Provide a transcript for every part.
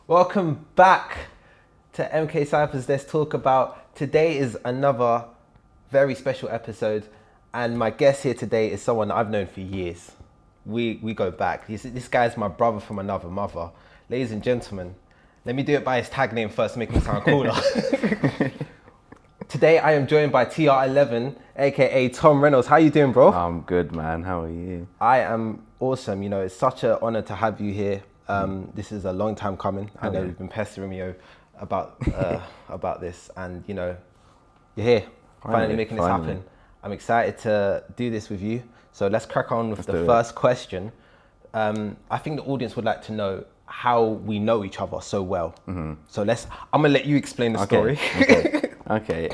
Welcome back to MK Cypher's Let's Talk About. Today is another very special episode, and my guest here today is someone I've known for years. We go back. This guy's my brother from another mother. Ladies and gentlemen, let me do it by his tag name first to make him sound cooler. Today I am joined by TR11, aka Tom Reynolds. How you doing, bro? I'm good, man. How are you? I am awesome. You know, it's such an honor to have you here. This is a long time coming. I know you've been pestering me about this, and you know, you're here, finally making this happen. I'm excited to do this with you. So let's crack on with the first question. I think the audience would like to know how we know each other so well. So I'm gonna let you explain the story. Okay.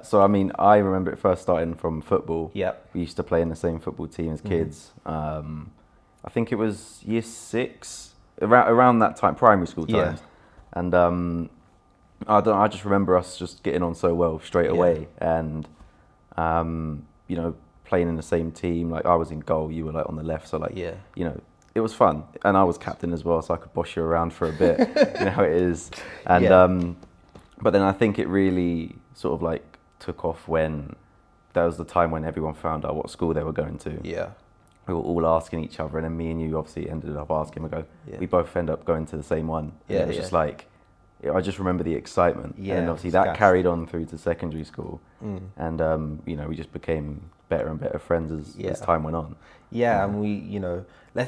So I mean, I remember it first starting from football. Yep. We used to play in the same football team as kids. I think it was year 6. Around that time, primary school times, and I just remember us just getting on so well straight away, and you know, playing in the same team. Like I was in goal, you were like on the left, so like you know, it was fun, and I was captain as well, so I could boss you around for a bit. You know how it is, and but then I think it really sort of like took off when that was the time when everyone found out what school they were going to. Yeah. We were all asking each other, and then me and you obviously ended up asking. We both end up going to the same one. And it was just like, I just remember the excitement. And obviously that carried on through to secondary school. And, you know, we just became better and better friends as time went on. And we, you know,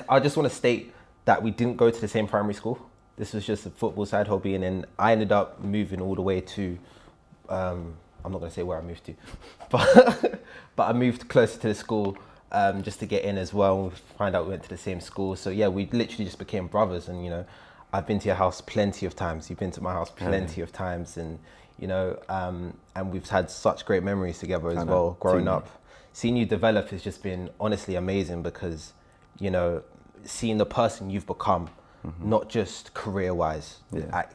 I just want to state that we didn't go to the same primary school. This was just a football side hobby. And then I ended up moving all the way to, I'm not going to say where I moved to, but I moved closer to the school. Just to get in as well, and find out we went to the same school. So yeah, we literally just became brothers. And you know, I've been to your house plenty of times. You've been to my house plenty of times, and you know, and we've had such great memories together as well. Growing up, seeing you develop has just been honestly amazing, because you know, seeing the person you've become, not just career-wise,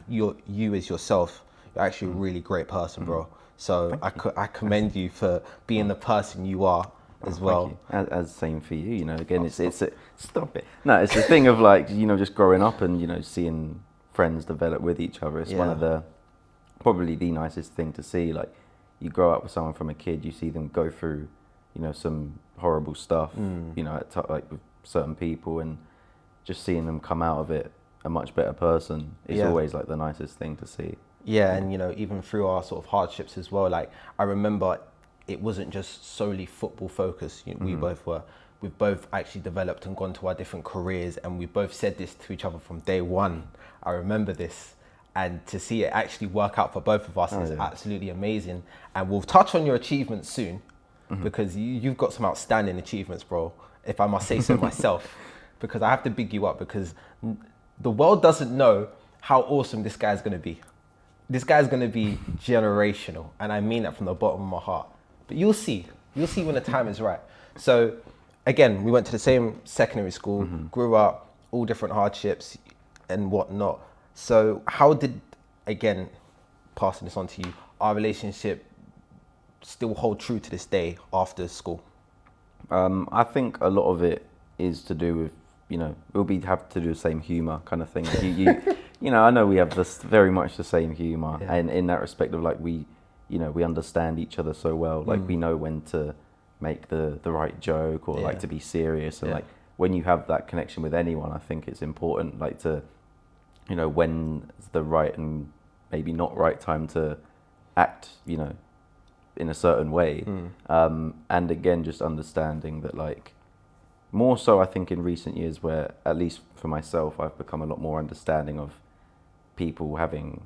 you as yourself, you're actually a really great person, bro. So I commend you for being the person you are. As well, as same for you. You know, again, stop it. No, it's the thing of like, you know, just growing up and you know, seeing friends develop with each other. It's one of probably the nicest thing to see. Like, you grow up with someone from a kid, you see them go through, you know, some horrible stuff. You know, like with certain people, and just seeing them come out of it a much better person is always like the nicest thing to see. And you know, even through our sort of hardships as well. Like I remember, it wasn't just solely football focused. You know, we've both actually developed and gone to our different careers, and we both said this to each other from day one. I remember this, and to see it actually work out for both of us is absolutely amazing. And we'll touch on your achievements soon, because you've got some outstanding achievements, bro, if I must say so myself, because I have to big you up, because the world doesn't know how awesome this guy's gonna be. This guy's gonna be generational, and I mean that from the bottom of my heart. But you'll see when the time is right. So again, we went to the same secondary school, grew up, all different hardships and whatnot. So how did, again, passing this on to you, our relationship still hold true to this day after school? I think a lot of it is to do with, you know, have to do the same humor kind of thing. You know, I know we have this very much the same humor, and in that respect of like you know, we understand each other so well. Like we know when to make the right joke, or like to be serious, and like when you have that connection with anyone, I think it's important like to, you know, when's the right and maybe not right time to act, you know, in a certain way. And again, just understanding that, like, more so I think in recent years, where at least for myself, I've become a lot more understanding of people having,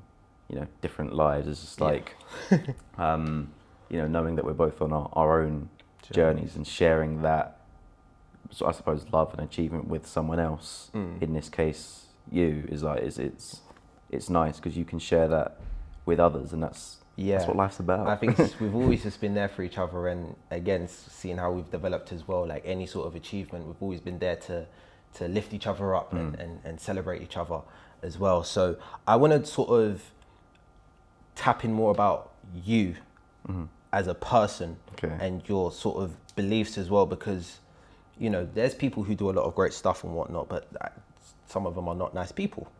you know, different lives. It's just like, you know, knowing that we're both on our own journeys, and sharing that so I suppose love and achievement with someone else, in this case you, is like it's nice because you can share that with others, and that's what life's about. I think we've always just been there for each other, and again, seeing how we've developed as well, like any sort of achievement, we've always been there to lift each other up and celebrate each other as well. So I want to sort of tap in more about you as a person and your sort of beliefs as well, because you know there's people who do a lot of great stuff and whatnot, but some of them are not nice people.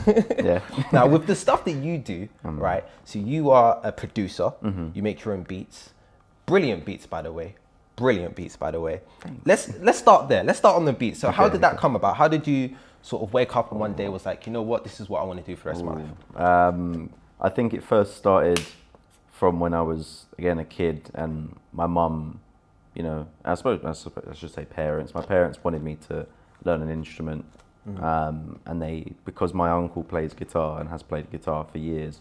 Yeah. Now with the stuff that you do, right? So you are a producer. You make your own beats. Brilliant beats, by the way. Brilliant beats, by the way. Let's start there. Let's start on the beats. So how did that come about? How did you sort of wake up and one day was like, you know what, this is what I want to do for the rest of my life? I think it first started from when I was, again, a kid, and my mum, you know, I suppose I should say parents. My parents wanted me to learn an instrument, and because my uncle plays guitar and has played guitar for years,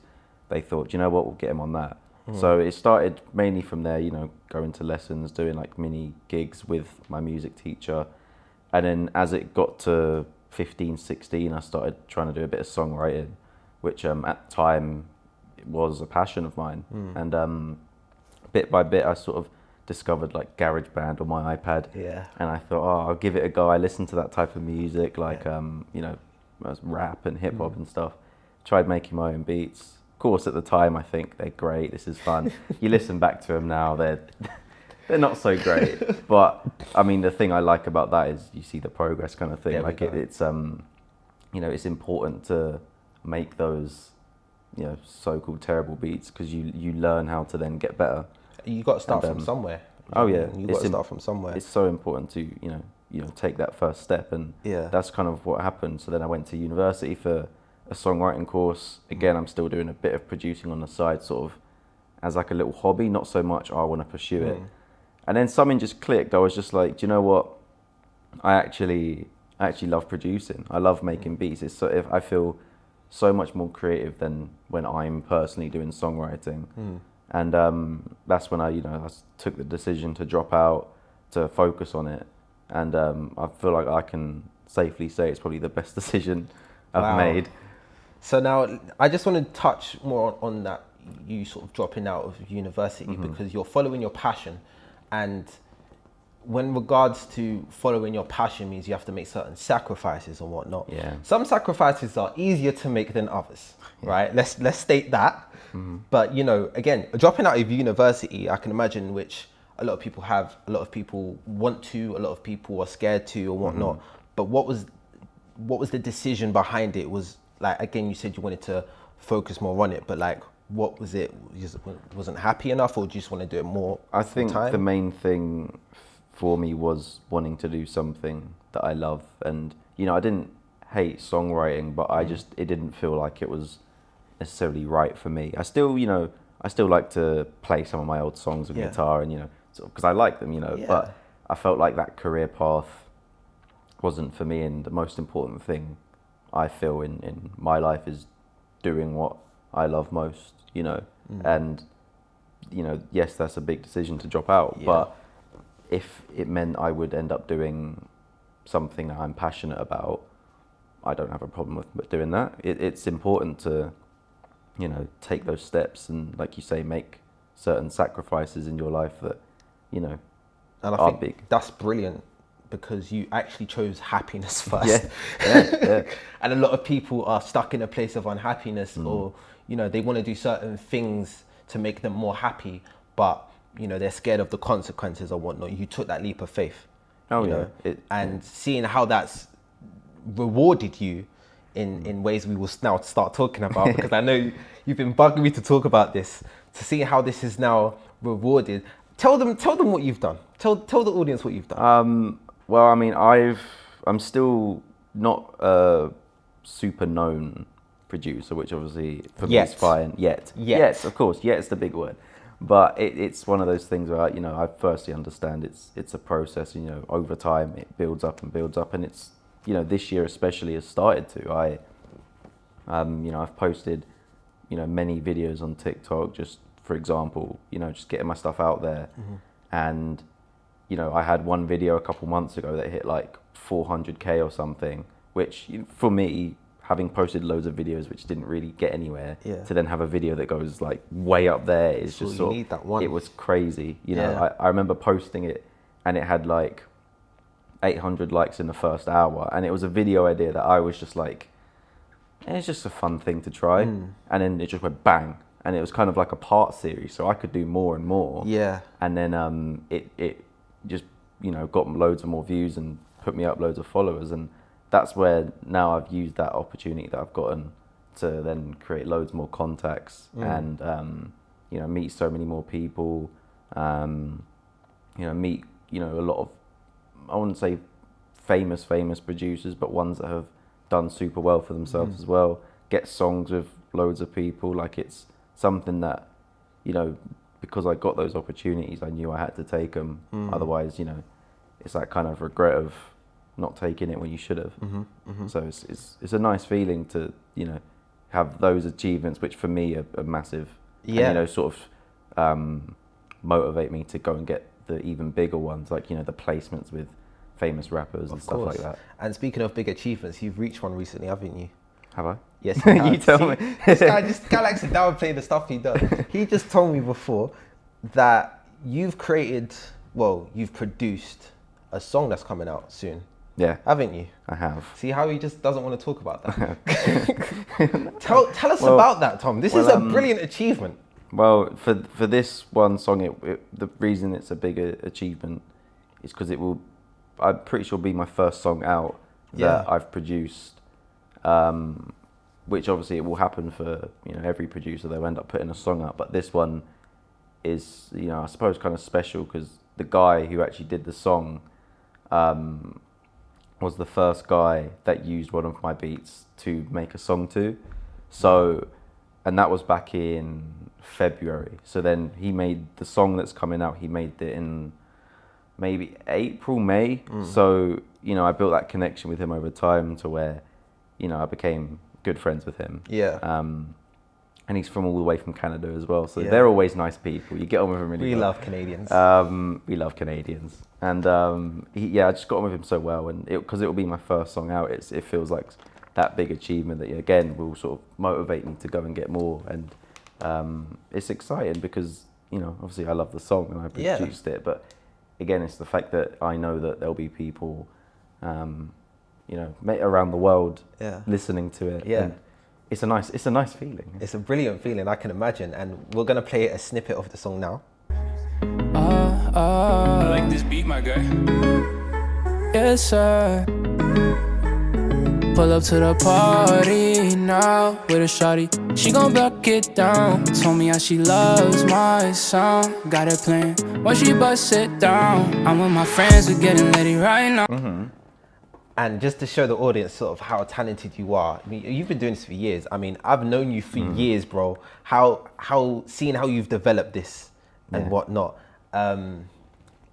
they thought, you know what, we'll get him on that. So it started mainly from there, you know, going to lessons, doing like mini gigs with my music teacher. And then as it got to 15, 16, I started trying to do a bit of songwriting, which at the time was a passion of mine. And bit by bit, I sort of discovered like GarageBand on my iPad. And I thought, oh, I'll give it a go. I listened to that type of music, like, you know, rap and hip hop and stuff. Tried making my own beats. Of course, at the time, I think they're great. This is fun. You listen back to them now, they're not so great. But I mean, the thing I like about that is you see the progress kind of thing. Yeah, like it's you know, it's important to make those, you know, so-called terrible beats because you learn how to then get better. You got to start from somewhere. Oh yeah, you got to start from somewhere. It's so important to you know take that first step, and that's kind of what happened. So then I went to university for a songwriting course. Again, I'm still doing a bit of producing on the side, sort of as like a little hobby, not so much I want to pursue it. And then something just clicked. I was just like, do you know what? I actually love producing. I love making beats. It's so, I feel so much more creative than when I'm personally doing songwriting. And that's when I took the decision to drop out, to focus on it. And I feel like I can safely say it's probably the best decision I've made. So now I just want to touch more on that, you sort of dropping out of university because you're following your passion. And when regards to following your passion means you have to make certain sacrifices and whatnot. Some sacrifices are easier to make than others, right? Let's state that. But you know, again, dropping out of university, I can imagine, which a lot of people have, a lot of people want to, a lot of people are scared to or whatnot. But what was the decision behind it? Was like, again, you said you wanted to focus more on it, but like, what was it? You just wasn't happy enough, or do you just want to do it more? I think the main thing for me was wanting to do something that I love. And, you know, I didn't hate songwriting, but it didn't feel like it was necessarily right for me. I still like to play some of my old songs with guitar and, you know, because I like them, you know, but I felt like that career path wasn't for me. And the most important thing I feel in my life is doing what I love most, you know. And, you know, yes, that's a big decision to drop out, but if it meant I would end up doing something that I'm passionate about, I don't have a problem with doing that. It's important to, you know, take those steps and, like you say, make certain sacrifices in your life that, you know, and I think big. That's brilliant, because you actually chose happiness first. And a lot of people are stuck in a place of unhappiness, or, you know, they want to do certain things to make them more happy, but, you know, they're scared of the consequences or whatnot. You took that leap of faith. Seeing how that's rewarded you in ways we will now start talking about, because I know you've been bugging me to talk about this, to see how this is now rewarded. Tell them what you've done. Tell the audience what you've done. Well, I mean, I'm still not a super known producer, which obviously for me is fine. Yet, of course, yet's the big word. But it's one of those things where, you know, I firstly understand it's a process, and, you know, over time it builds up, and it's, you know, this year especially has started to. You know, I've posted, you know, many videos on TikTok, just for example, you know, just getting my stuff out there. And you know, I had one video a couple months ago that hit like 400K or something, which for me, having posted loads of videos which didn't really get anywhere, to then have a video that goes like way up there is just sort of, that one. it was crazy. You know, I remember posting it and it had like 800 likes in the first hour, and it was a video idea that I was just like, it's just a fun thing to try. And then it just went bang, and it was kind of like a part series, so I could do more and more. And then it just, you know, got loads of more views and put me up loads of followers, and that's where now I've used that opportunity that I've gotten to then create loads more contacts and you know, meet so many more people, you know, meet, you know, a lot of, I wouldn't say famous producers, but ones that have done super well for themselves as well, get songs with loads of people. Like, it's something that, you know, because I got those opportunities, I knew I had to take them. Otherwise, you know, it's that kind of regret of not taking it when you should have. So it's a nice feeling to, you know, have those achievements, which for me are massive. And, you know, sort of motivate me to go and get the even bigger ones, like, you know, the placements with famous rappers and stuff like that. And speaking of big achievements, you've reached one recently, haven't you? Have I? Yes, you tell me. This guy likes to downplay the stuff he does. He just told me before that you've produced a song that's coming out soon. Yeah. Haven't you? I have. See how he just doesn't want to talk about that? tell us about that, Tom. This is a brilliant achievement. Well, for this one song, the reason it's a bigger achievement is because it will, I'm pretty sure, be my first song out that I've produced. Which obviously it will happen for, you know, every producer. They'll end up putting a song out, but this one is, you know, I suppose kind of special because the guy who actually did the song was the first guy that used one of my beats to make a song to. So, and that was back in February. So then he made the song that's coming out, he made it in maybe April, May. So, you know, I built that connection with him over time to where, you know, I became good friends with him. And he's from all the way from Canada as well. So they're always nice people. You get on with them really well. We love Canadians. We love Canadians. And I just got on with him so well. And because it will be my first song out, it feels like that big achievement that, again, will sort of motivate me to go and get more. And it's exciting because, you know, obviously I love the song and I produced it. But again, it's the fact that I know that there'll be people, you know, around the world listening to it. And it's a nice feeling. It's a brilliant feeling, I can imagine. And we're gonna play a snippet of the song now. I like this beat, my guy. Yes, sir. Pull up to the party now with a shawty. She gon' block it down. Told me how she loves my sound. Got it playing while she bust it down. I'm with my friends, we're getting ready right now. And just to show the audience sort of how talented you are, I mean, you've been doing this for years. I mean, I've known you for years, bro. Seeing how you've developed this and whatnot,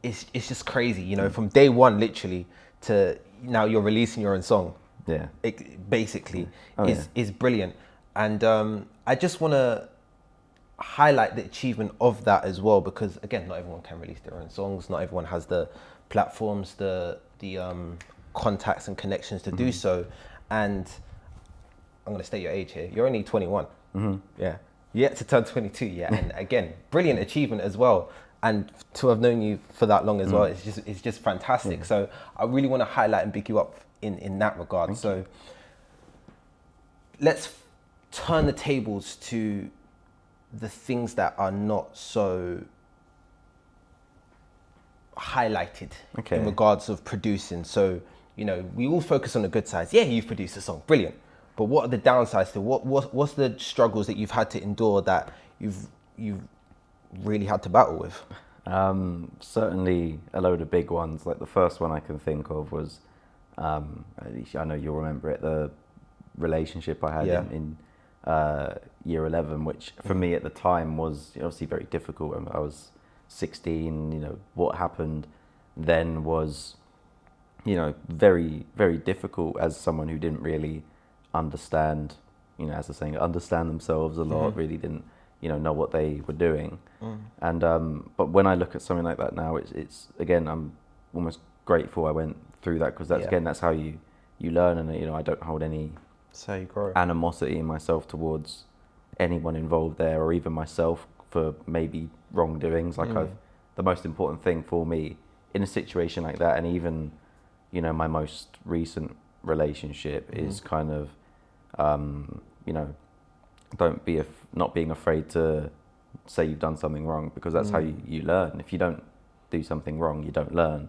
it's just crazy, you know, from day one, literally, to now you're releasing your own song. It basically is brilliant. And I just want to highlight the achievement of that as well, because again, not everyone can release their own songs. Not everyone has the platforms, the contacts and connections to do so. And I'm going to state your age here. You're only 21. Yet to turn 22. And again, brilliant achievement as well. And to have known you for that long as well, it's just fantastic. So I really want to highlight and big you up in that regard. Thank you. Let's turn the tables to the things that are not so highlighted in regards of producing. So, you know, we all focus on the good sides. Yeah, you've produced a song, brilliant. But what are the downsides to what's the struggles that you've had to endure that you've really had to battle with? Certainly a load of big ones. Like the first one I can think of was, at least I know you'll remember it, the relationship I had in year 11, which for me at the time was obviously very difficult. I was 16, you know, what happened then was, you know, very, very difficult as someone who didn't really understand, you know, as the saying, understand themselves a lot, really didn't, know what they were doing. And but when I look at something like that now, it's again, I'm almost grateful I went through that, because that's how you learn. And I don't hold any So you grow. animosity in myself towards anyone involved there, or even myself for maybe wrongdoings. Like the most important thing for me in a situation like that, and even my most recent relationship, is kind of not being afraid to say you've done something wrong, because that's how you learn. If you don't do something wrong, you don't learn.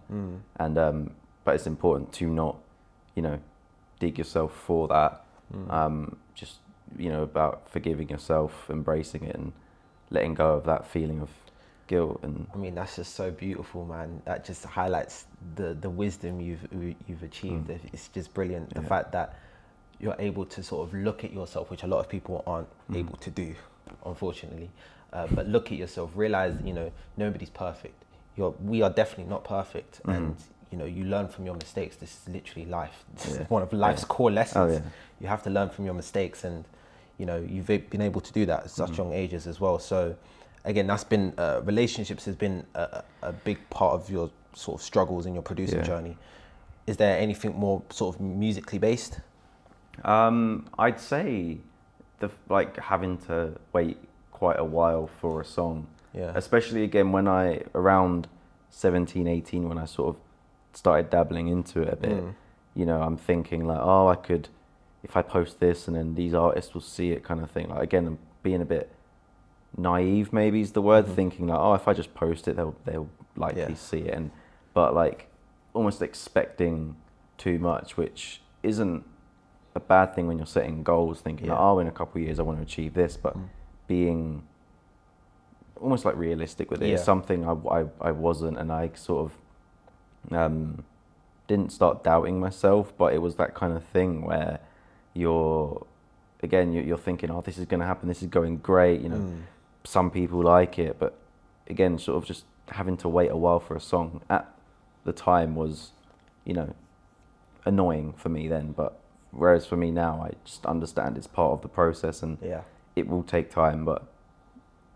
And but it's important to not dig yourself for that. Just about forgiving yourself, embracing it, and letting go of that feeling of guilt. And I mean, that's just so beautiful, man. That just highlights the wisdom you've achieved. It's just brilliant. The fact that you're able to sort of look at yourself, which a lot of people aren't able to do, unfortunately. But look at yourself, realize nobody's perfect. We are definitely not perfect, and you learn from your mistakes. This is literally life. This is one of life's core lessons. You have to learn from your mistakes, and you've been able to do that at such young ages as well. So again, that's been relationships has been a big part of your sort of struggles in your producing journey. Is there anything more sort of musically based? I'd say having to wait quite a while for a song, especially again when around 17, 18, when I sort of started dabbling into it a bit. I'm thinking like, I could, if I post this and then these artists will see it, kind of thing. Like, again, I'm being a bit naive, maybe is the word, thinking like, if I just post it, they'll likely see it, but like almost expecting too much, which isn't a bad thing when you're setting goals, thinking like, in a couple of years I want to achieve this, but being almost like realistic with it is something I wasn't, and I sort of didn't start doubting myself, but it was that kind of thing where you're thinking, this is going to happen, this is going great, some people like it, but again, sort of just having to wait a while for a song at the time was, annoying for me then, but whereas for me now, I just understand it's part of the process, and it will take time, but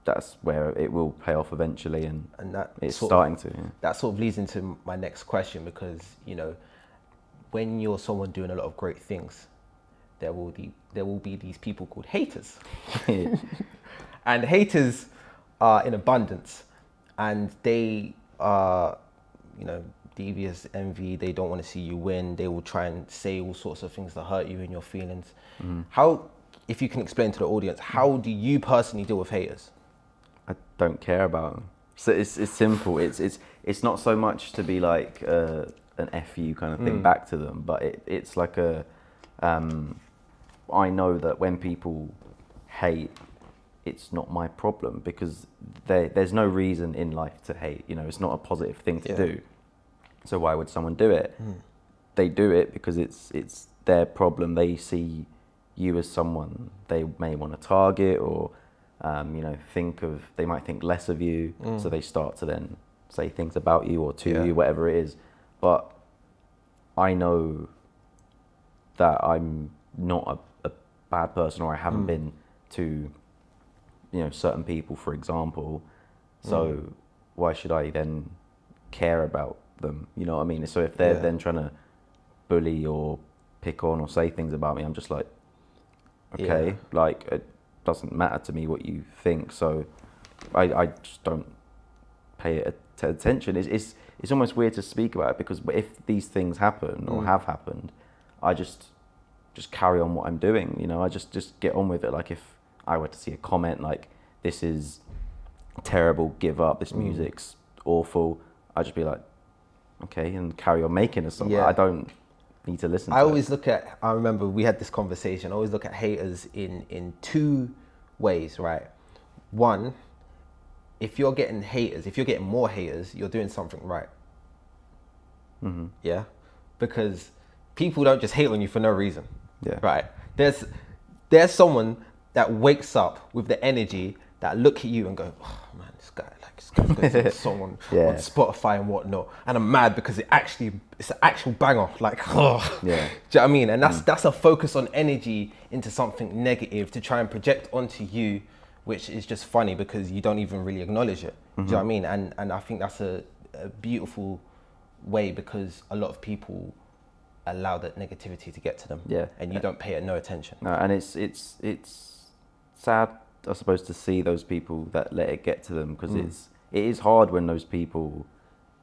that's where it will pay off eventually, and that it's starting to. That sort of leads into my next question, because when you're someone doing a lot of great things, there will be these people called haters, and haters are in abundance, and they are devious, envy. They don't want to see you win. They will try and say all sorts of things that hurt you and your feelings. How, if you can explain to the audience, how do you personally deal with haters? I don't care about them. So it's simple. It's not so much to be like an F you kind of thing back to them, but it's like I know that when people hate, it's not my problem, because there's no reason in life to hate. It's not a positive thing to do. So why would someone do it? They do it because it's their problem. They see you as someone they may want to target, or they might think less of you, so they start to then say things about you or to you, whatever it is. But I know that I'm not a bad person, or I haven't been to certain people, for example. So why should I then care about them? You know what I mean? So if they're then trying to bully or pick on or say things about me, I'm just like, okay, like it doesn't matter to me what you think. So I just don't pay it attention. It's almost weird to speak about it, because if these things happen or have happened, I just carry on what I'm doing. I just get on with it. Like if I were to see a comment like, this is terrible, give up, this music's awful, I'd just be like, okay, and carry on making a song. I don't need to listen to it. I remember we had this conversation, I always look at haters in two ways, right? One, if you're getting more haters, you're doing something right. Yeah? Because people don't just hate on you for no reason. Right? There's someone that wakes up with the energy that look at you and go, oh man, this guy's going to do a song on Spotify and whatnot, and I'm mad because it's an actual banger. Like, do you know what I mean? And that's a focus on energy into something negative to try and project onto you which is just funny because you don't even really acknowledge it. Do you know what I mean? And I think that's a beautiful way, because a lot of people allow that negativity to get to them. Yeah. And you don't pay it no attention. No, and it's sad, I suppose, to see those people that let it get to them, because it is hard when those people,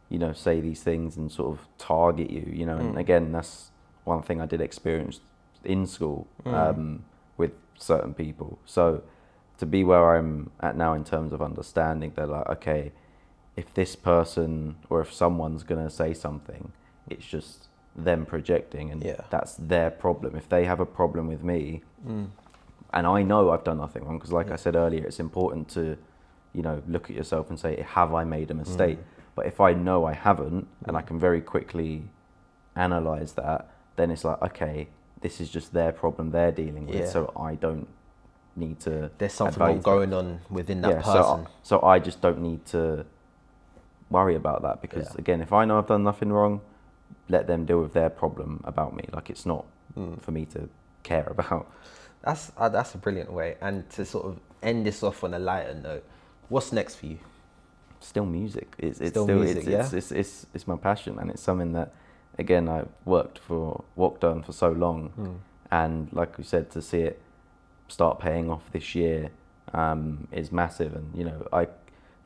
you know, say these things and sort of target you, you know. And again, that's one thing I did experience in school with certain people. So to be where I'm at now in terms of understanding, they're like, okay, if this person or if someone's gonna say something, it's just them projecting, and that's their problem. If they have a problem with me, and I know I've done nothing wrong, because like I said earlier, it's important to, you know, look at yourself and say, have I made a mistake? But if I know I haven't, and I can very quickly analyze that, then it's like, okay, this is just their problem they're dealing with, so I don't need to. There's something going on within that person. So I just don't need to worry about that, because again, if I know I've done nothing wrong, let them deal with their problem about me. Like, it's not for me to care about. That's a brilliant way. And to sort of end this off on a lighter note, what's next for you? Still music. It's still music, it's my passion, and it's something that, again, I've worked on for so long, and like we said, to see it start paying off this year is massive. And you know, I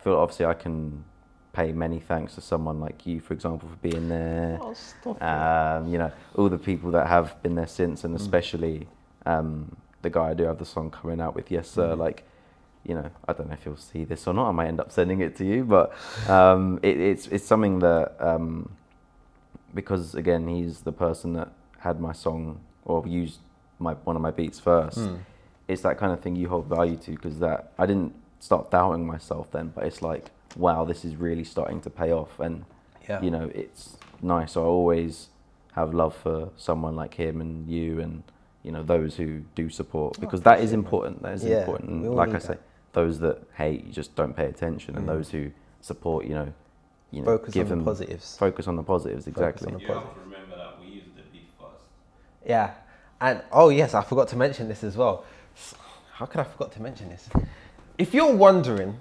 feel obviously I can pay many thanks to someone like you, for example, for being there. Oh, stop it. You know, all the people that have been there since, and especially the guy I do have the song coming out with, YESSIR. Like, you know, I don't know if you'll see this or not. I might end up sending it to you, but it's something that because again, he's the person that had my song or used one of my beats first. It's that kind of thing you hold value to, because that I didn't start doubting myself then, but it's like, wow, this is really starting to pay off, and you know, it's nice. So I always have love for someone like him and you, and you know, those who do support, because that is important. That is important. And like I say, those that hate, you just don't pay attention, and those who support, you know, focus on the positives. Focus on the positives, exactly. You have to remember that we used the beat first. Yeah, and oh yes, I forgot to mention this as well. How could I forgot to mention this? If you're wondering,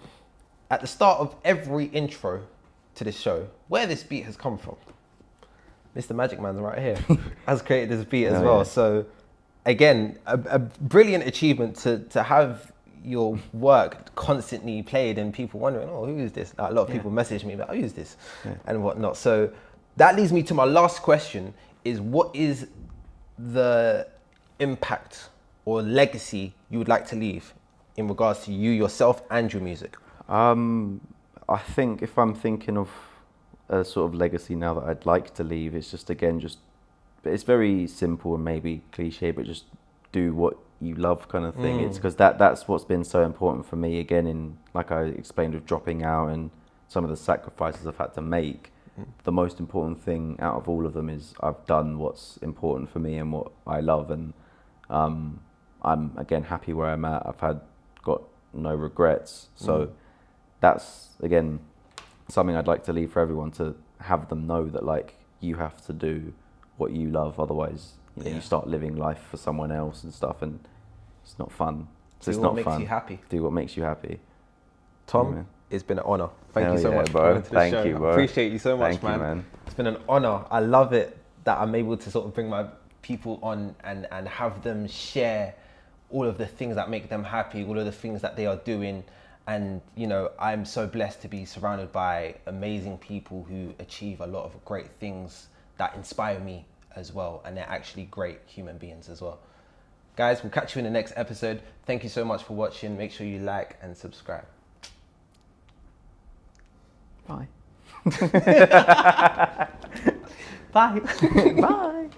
at the start of every intro to this show, where this beat has come from, Mr. Magic Man's right here has created this beat as well. Yeah. So again, a brilliant achievement to have your work constantly played and people wondering, oh, who is this? Like, a lot of people message me about, oh, who is this? And whatnot. So that leads me to my last question, is what is the impact or legacy you would like to leave in regards to you, yourself, and your music? I think if I'm thinking of a sort of legacy now that I'd like to leave, it's just, again, it's very simple and maybe cliche, but just do what you love, kind of thing. It's because that's what's been so important for me, again, in, like I explained, with dropping out and some of the sacrifices I've had to make. The most important thing out of all of them is I've done what's important for me and what I love, and I'm, again, happy where I'm at. I've got no regrets. So that's, again, something I'd like to leave for everyone, to have them know that, like, you have to do what you love, otherwise you start living life for someone else and stuff, and it's not fun. So do what makes you happy. Do what makes you happy. Tom, it's been an honor. Thank you so much, bro. Thank you, bro. I appreciate you so much, man. It's been an honor. I love it that I'm able to sort of bring my people on and have them share all of the things that make them happy, all of the things that they are doing. And, you know, I'm so blessed to be surrounded by amazing people who achieve a lot of great things that inspire me as well. And they're actually great human beings as well. Guys, we'll catch you in the next episode. Thank you so much for watching. Make sure you like and subscribe. Bye. Bye. Bye.